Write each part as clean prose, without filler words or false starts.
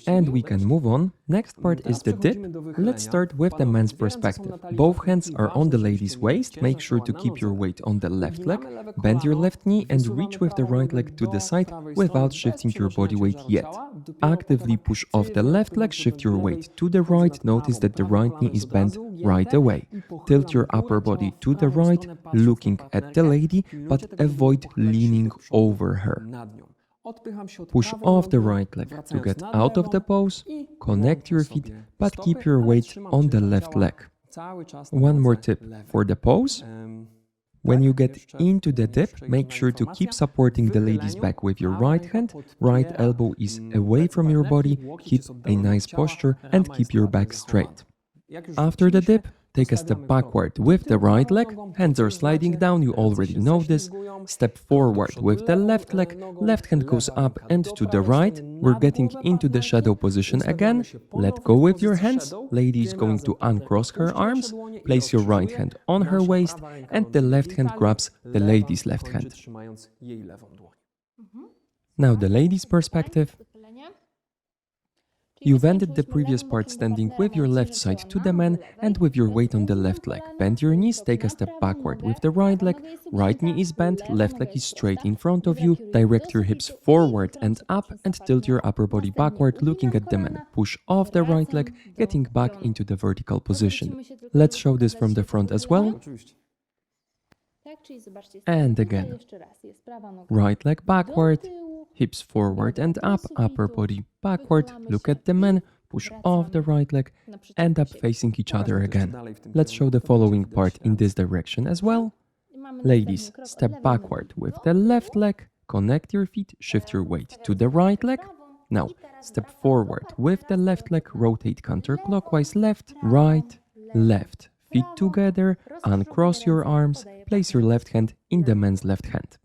And we can move on. Next part is the dip. Let's start with the man's perspective. Both hands are on the lady's waist. Make sure to keep your weight on the left leg. Bend your left knee and reach with the right leg to the side without shifting your body weight yet. Actively push off the left leg, shift your weight to the right. Notice that the right knee is bent right away. Tilt your upper body to the right, looking at the lady, but avoid leaning over her. Push off the right leg to get out of the pose, connect your feet, but keep your weight on the left leg. One more tip for the pose. When you get into the dip, make sure to keep supporting the lady's back with your right hand. Right elbow is away from your body, keep a nice posture and keep your back straight. After the dip, take a step backward with the right leg, hands are sliding down, you already know this. Step forward with the left leg, left hand goes up and to the right. We're getting into the shadow position again. Let go with your hands. Lady is going to uncross her arms. Place your right hand on her waist and the left hand grabs the lady's left hand. Now the lady's perspective. You've ended the previous part standing with your left side to the man and with your weight on the left leg. Bend your knees, take a step backward with the right leg. Right knee is bent, left leg is straight in front of you. Direct your hips forward and up and tilt your upper body backward, looking at the man. Push off the right leg, getting back into the vertical position. Let's show this from the front as well. And again. Right leg backward. Hips forward and up, upper body backward, look at the man, push off the right leg, end up facing each other again. Let's show the following part in this direction as well. Ladies, step backward with the left leg, connect your feet, shift your weight to the right leg. Now, step forward with the left leg, rotate counterclockwise, left, right, left. Feet together, uncross your arms, place your left hand in the man's left hand.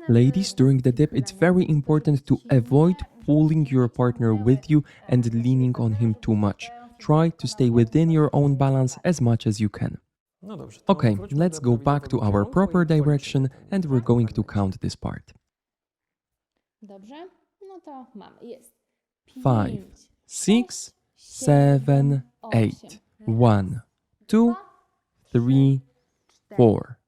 Ladies, during the dip, it's very important to avoid pulling your partner with you and leaning on him too much. Try to stay within your own balance as much as you can. Okay, let's go back to our proper direction and we're going to count this part. 5, 6, 7, 8. 1, 2, 3, 4,